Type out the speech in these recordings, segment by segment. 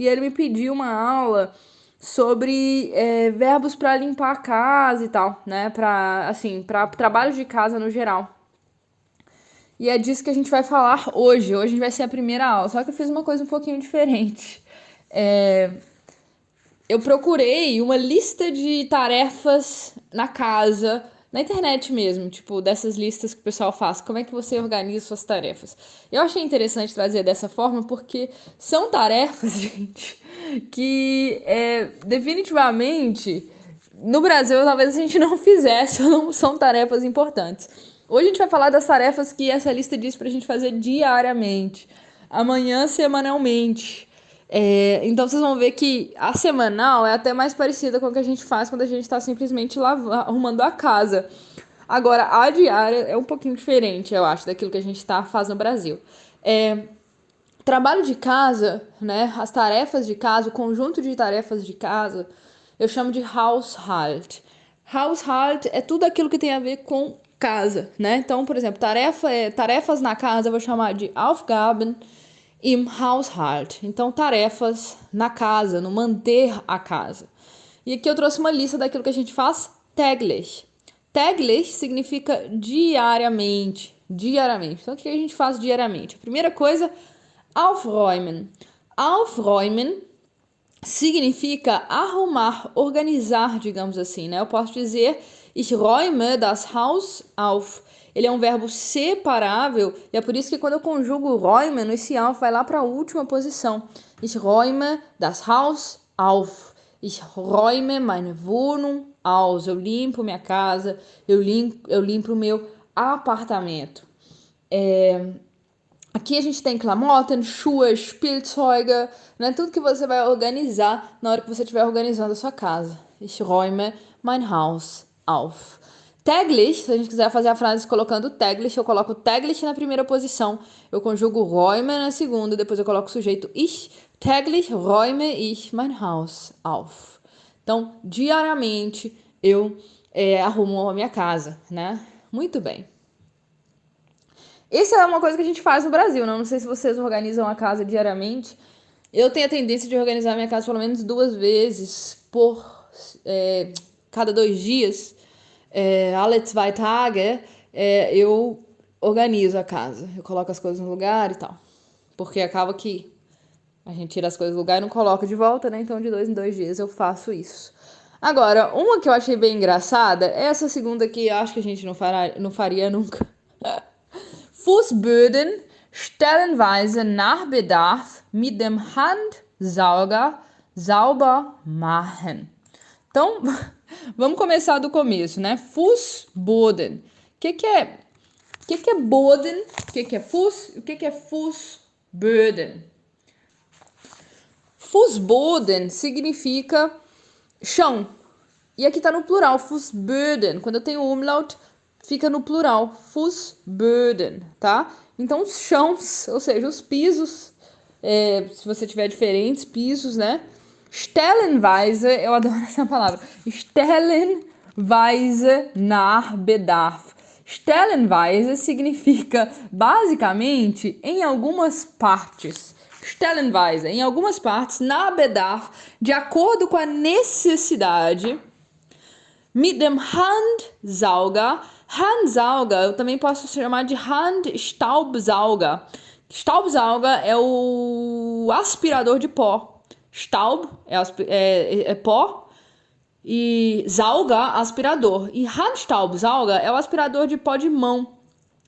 e ele me pediu uma aula sobre verbos para limpar a casa e tal, né? Para trabalho de casa no geral. E é disso que a gente vai falar hoje. Hoje vai ser a primeira aula, só que eu fiz uma coisa um pouquinho diferente. Eu procurei uma lista de tarefas na casa, na internet mesmo, tipo, dessas listas que o pessoal faz. Como é que você organiza suas tarefas? Eu achei interessante trazer dessa forma porque são tarefas, gente, que definitivamente no Brasil talvez a gente não fizesse, ou não são tarefas importantes. Hoje a gente vai falar das tarefas que essa lista diz pra gente fazer diariamente, amanhã semanalmente. Então vocês vão ver que a semanal é até mais parecida com o que a gente faz quando a gente está simplesmente arrumando a casa. Agora, a diária é um pouquinho diferente, eu acho, daquilo que a gente faz no Brasil. Trabalho de casa, né? As tarefas de casa, o conjunto de tarefas de casa, eu chamo de Haushalt. Haushalt é tudo aquilo que tem a ver com casa, né? Então, por exemplo, tarefas na casa eu vou chamar de Aufgaben im Haushalt. Então, tarefas na casa, no manter a casa. E aqui eu trouxe uma lista daquilo que a gente faz täglich. Täglich significa diariamente. Diariamente. Então, o que a gente faz diariamente? A primeira coisa, aufräumen. Aufräumen significa arrumar, organizar, digamos assim, né? Eu posso dizer, ich räume das Haus auf. Ele é um verbo separável e é por isso que quando eu conjugo räumen, esse auf vai lá para a última posição. Ich räume das Haus auf. Ich räume meine Wohnung aus. Eu limpo minha casa, eu limpo o meu apartamento. Aqui a gente tem Klamotten, Schuhe, Spielzeuge, né? Tudo que você vai organizar na hora que você estiver organizando a sua casa. Ich räume mein Haus auf. Täglich, se a gente quiser fazer a frase colocando täglich, eu coloco täglich na primeira posição, eu conjugo räume na segunda, depois eu coloco o sujeito ich. Täglich räume ich mein Haus auf. Então, diariamente eu arrumo a minha casa, né? Muito bem. Isso é uma coisa que a gente faz no Brasil, né? Não sei se vocês organizam a casa diariamente. Eu tenho a tendência de organizar minha casa pelo menos 2 vezes por cada 2 dias. Alle 2 Tage, eu organizo a casa. Eu coloco as coisas no lugar e tal. Porque acaba que a gente tira as coisas do lugar e não coloca de volta, né? Então, de 2 em 2 dias eu faço isso. Agora, uma que eu achei bem engraçada, essa segunda aqui eu acho que a gente não faria nunca. Fußböden stellenweise nach Bedarf mit dem Handsauger sauber machen. Então, vamos começar do começo, né? Fußboden. O que é Boden? O que é Fuß? O que é Fußböden? Fußboden significa chão. E aqui tá no plural, Fußböden. Quando eu tenho umlaut, fica no plural, Fußböden, tá? Então, os chãos, ou seja, os pisos, se você tiver diferentes pisos, né? Stellenweise, eu adoro essa palavra. Stellenweise nach Bedarf. Stellenweise significa, basicamente, em algumas partes. Stellenweise, em algumas partes, nach Bedarf, de acordo com a necessidade. Mit dem Handsauger. Handsauger, eu também posso chamar de Handstaubsauger. Staubsauger é o aspirador de pó. Staub é pó e Sauger, aspirador. E Handstaubsauger é o aspirador de pó de mão.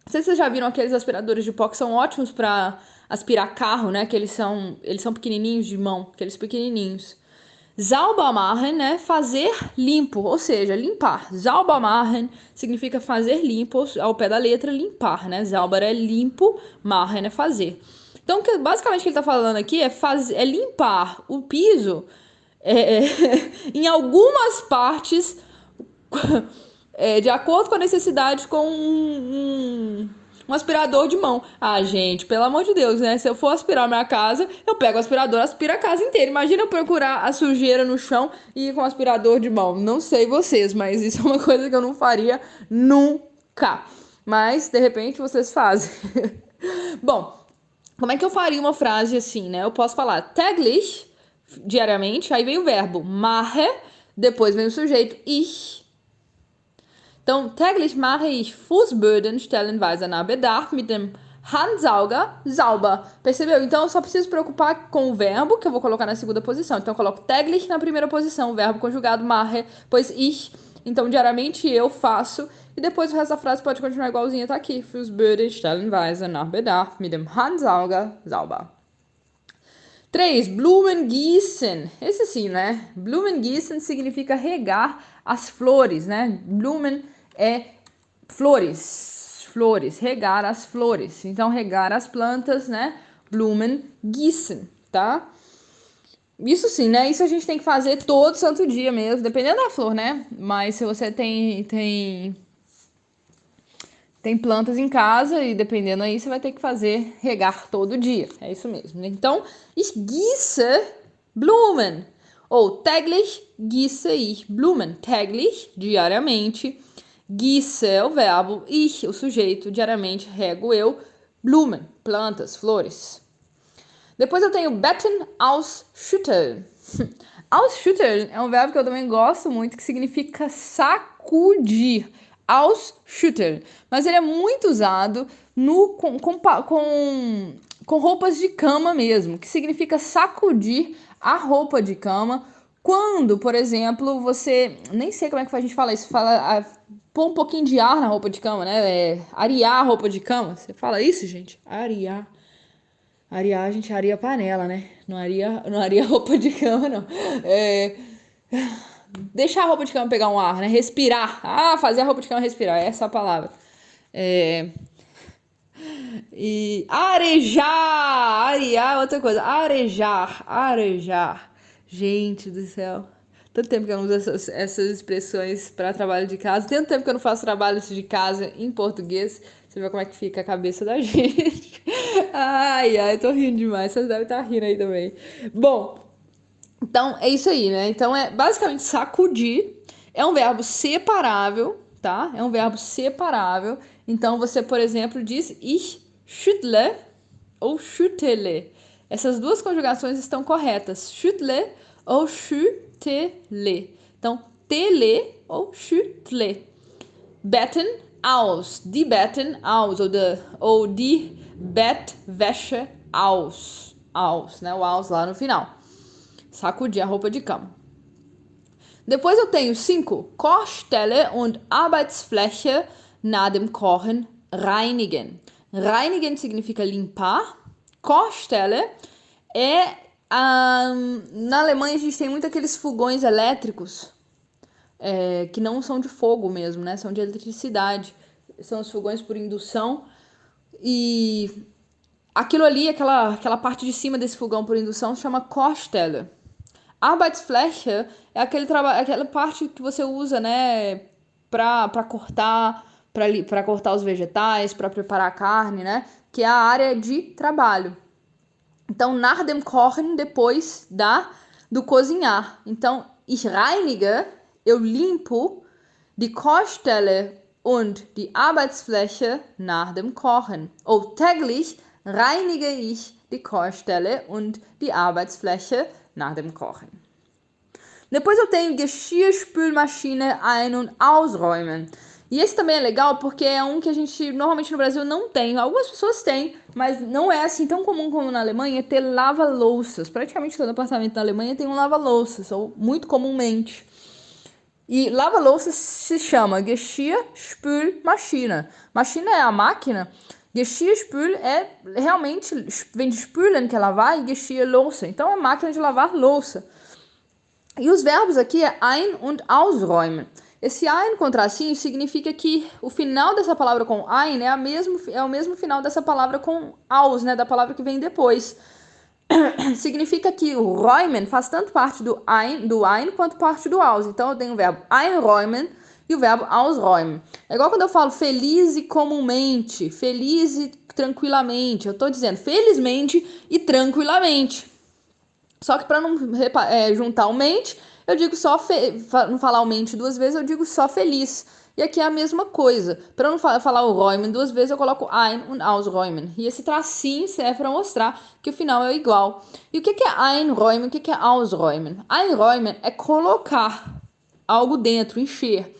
Não sei se vocês já viram aqueles aspiradores de pó que são ótimos para aspirar carro, né? Que eles são pequenininhos de mão, aqueles pequenininhos. Sauber machen, né? Fazer limpo, ou seja, limpar. Sauber machen significa fazer limpo, ao pé da letra, limpar, né? Sauber é limpo, machen é fazer. Então, basicamente o que ele está falando aqui é limpar o piso em algumas partes de acordo com a necessidade com um aspirador de mão. Ah, gente, pelo amor de Deus, né? Se eu for aspirar minha casa, eu pego o aspirador, aspiro a casa inteira. Imagina eu procurar a sujeira no chão e ir com o aspirador de mão. Não sei vocês, mas isso é uma coisa que eu não faria nunca. Mas, de repente, vocês fazem. Bom, como é que eu faria uma frase assim, né? Eu posso falar täglich, diariamente, aí vem o verbo mache, depois vem o sujeito ich. Então, täglich mache ich Fußböden stellenweise nach Bedarf mit dem Handsauger sauber. Percebeu? Então, eu só preciso preocupar com o verbo, que eu vou colocar na segunda posição. Então, eu coloco täglich na primeira posição, o verbo conjugado mache, pois ich. Então, diariamente eu faço. E depois o resto da frase pode continuar igualzinho, tá aqui. Fußböden stellenweise nach Bedarf mit dem Handsauger sauber. 3. Blumen gießen. Esse sim, né? Blumen gießen significa regar as flores, né? Blumen é flores, flores, regar as flores. Então, regar as plantas, né? Blumen gießen, tá? Isso sim, né? Isso a gente tem que fazer todo santo dia mesmo, dependendo da flor, né? Mas se você tem plantas em casa e dependendo aí, você vai ter que regar todo dia. É isso mesmo. Então, ich gieße Blumen. Ou täglich gieße ich Blumen. Täglich, diariamente. Gieße é o verbo. Ich, o sujeito. Diariamente, rego eu. Blumen, plantas, flores. Depois eu tenho betten ausschütteln. Ausschütteln é um verbo que eu também gosto muito, que significa sacudir. Ausschütteln. Mas ele é muito usado com roupas de cama mesmo, que significa sacudir a roupa de cama. Quando, por exemplo, você... Nem sei como é que a gente fala isso. Fala pôr um pouquinho de ar na roupa de cama, né? Arear a roupa de cama. Você fala isso, gente? Arear. Arear, a gente areia panela, né? Não areia roupa de cama, não. Deixar a roupa de cama pegar um ar, né? Respirar. Fazer a roupa de cama respirar. Essa é a palavra. E arejar. Arear é outra coisa. Arejar. Gente do céu. Tanto tempo que eu não uso essas expressões para trabalho de casa. Tanto tempo que eu não faço trabalho de casa em português. Você vê como é que fica a cabeça da gente. Ai, tô rindo demais. Vocês devem estar rindo aí também. Bom, então é isso aí, né? Então é basicamente sacudir. É um verbo separável, tá? É um verbo separável. Então você, por exemplo, diz ich schüttle ou schüttele. Essas duas conjugações estão corretas. Schüttle ou schüttele. Então, tele ou schüttle. Betten aus. Die Betten aus. Ou die Bettwäsche aus. Aus, né? O aus lá no final. Sacudir a roupa de cama. Depois eu tenho 5. Kochstelle und Arbeitsfläche nach dem Kochen reinigen. Reinigen significa limpar. Kochstelle é... na Alemanha a gente tem muito aqueles fogões elétricos que não são de fogo mesmo, né? São de eletricidade. São os fogões por indução. E aquilo ali, aquela parte de cima desse fogão por indução, se chama Kochstelle. Arbeitsfläche é aquela parte que você usa, né, para cortar, para cortar os vegetais, para preparar a carne, né, que é a área de trabalho. Então, nach dem Kochen, depois do cozinhar. Então, ich reinige, eu limpo, die Kochstelle und die Arbeitsfläche nach dem Kochen. Ou täglich reinige ich die Kochstelle und die Arbeitsfläche nach dem Kochen. Depois eu tenho Geschirrspülmaschine ein- und ausräumen. E esse também é legal porque é um que a gente normalmente no Brasil não tem. Algumas pessoas têm, mas não é assim tão comum como na Alemanha ter lava-louças. Praticamente todo apartamento na Alemanha tem um lava-louças, ou muito comumente. E lava-louças se chama Geschirrspülmaschine. Maschine é a máquina. Geschirrspül é realmente, vem de spülen, que é lavar, e Geschirr, louça. Então é máquina de lavar louça. E os verbos aqui é ein- und ausräumen. Esse ein com tracinho significa que o final dessa palavra com ein é o mesmo final dessa palavra com aus, né? Da palavra que vem depois. Significa que o räumen faz tanto parte do ein quanto parte do aus. Então eu tenho o verbo einräumen e o verbo ausräumen. É igual quando eu falo feliz e comumente, feliz e tranquilamente. Eu tô dizendo felizmente e tranquilamente. Só que para não juntar o mente, eu digo só, não falar o mente duas vezes, eu digo só feliz. E aqui é a mesma coisa. Para não falar o räumen duas vezes, eu coloco ein und ausräumen. E esse tracinho serve para mostrar que o final é igual. E o que é einräumen? O que é ausräumen? Einräumen é colocar algo dentro, encher.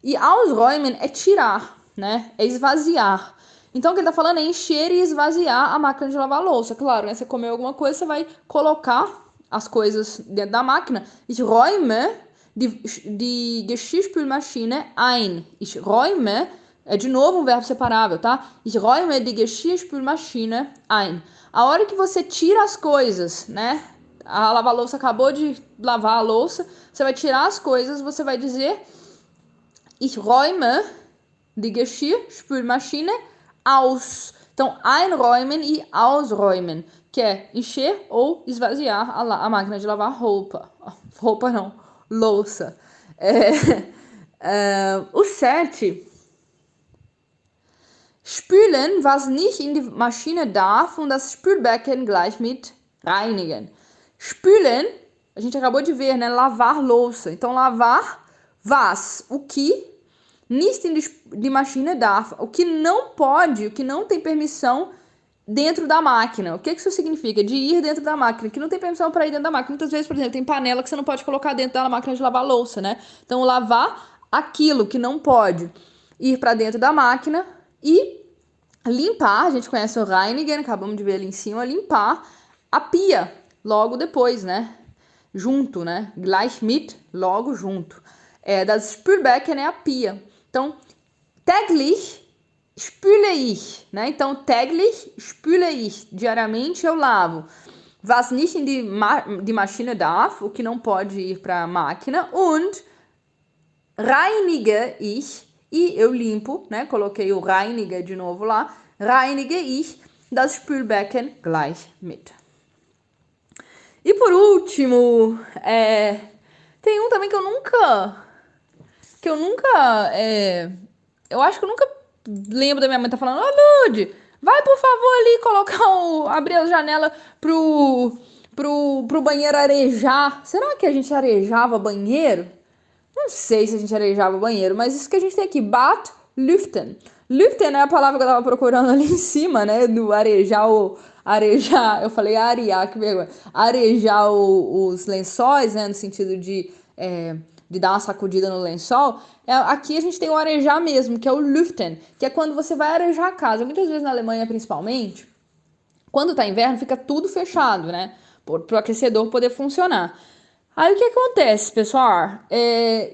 E ausräumen é tirar, né? É esvaziar. Então, o que ele tá falando é encher e esvaziar a máquina de lavar louça. Claro, né? Você comeu alguma coisa, você vai colocar as coisas dentro da máquina. Ich räume die Geschirrspülmaschine ein. Ich räume é de novo um verbo separável, tá? Ich räume die Geschirrspülmaschine ein. A hora que você tira as coisas, né? A lava-louça acabou de lavar a louça, você vai tirar as coisas, você vai dizer Ich räume die Geschirrspülmaschine aus. Então, einräumen e ausräumen, que é encher ou esvaziar a máquina de lavar roupa. Roupa não, louça. O 7. Spülen, was nicht in die Maschine darf, und das Spülbecken gleich mit reinigen. Spülen, a gente acabou de ver, né? Lavar louça. Então, lavar, was, o que, nicht in die Maschine darf, o que não pode, o que não tem permissão dentro da máquina. O que isso significa? De ir dentro da máquina, que não tem permissão para ir dentro da máquina. Muitas vezes, por exemplo, tem panela que você não pode colocar dentro da máquina de lavar louça, né? Então, lavar aquilo que não pode ir para dentro da máquina e limpar, a gente conhece o reinigen, acabamos de ver ali em cima, limpar a pia logo depois, né? Junto, né? Gleich mit, logo junto. Das Spülbecken é a pia. Então, täglich spüle ich, né? Então, täglich spüle ich, diariamente eu lavo. Was nicht in die Maschine darf, o que não pode ir para a máquina. Und reinige ich, e eu limpo, né? Coloquei o reinige de novo lá. Reinige ich das Spülbecken gleich mit. E por último, tem um também que eu acho que eu nunca lembro da minha mãe tá falando, Lud, vai por favor ali abrir a janela pro banheiro arejar. Será que a gente arejava banheiro? Não sei se a gente arejava banheiro, mas isso que a gente tem aqui, Bad lüften. Lüften é a palavra que eu tava procurando ali em cima, né, do arejar, eu falei arear, que vergonha. Arejar os lençóis, né, no sentido de dar uma sacudida no lençol. Aqui a gente tem o arejar mesmo, que é o lüften, que é quando você vai arejar a casa. Muitas vezes na Alemanha, principalmente, quando tá inverno, fica tudo fechado, né, pro aquecedor poder funcionar. Aí o que acontece, pessoal?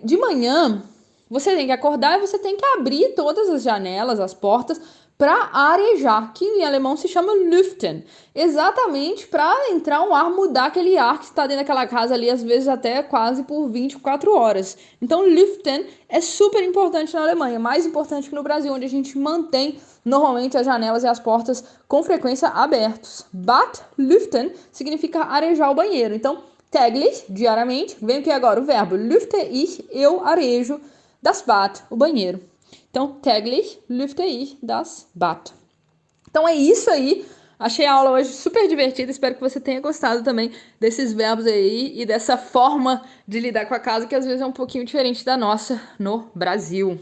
De manhã, você tem que acordar e você tem que abrir todas as janelas, as portas, para arejar, que em alemão se chama lüften. Exatamente para entrar um ar, mudar aquele ar que está dentro daquela casa ali, às vezes até quase por 24 horas. Então, lüften é super importante na Alemanha, mais importante que no Brasil, onde a gente mantém normalmente as janelas e as portas com frequência abertos. Bad lüften significa arejar o banheiro. Então, täglich, diariamente, vem aqui agora o verbo lüfte ich, eu arejo das Bad, o banheiro. Então, täglich lüfte ich das Bad. Então é isso aí. Achei a aula hoje super divertida. Espero que você tenha gostado também desses verbos aí e dessa forma de lidar com a casa que às vezes é um pouquinho diferente da nossa no Brasil.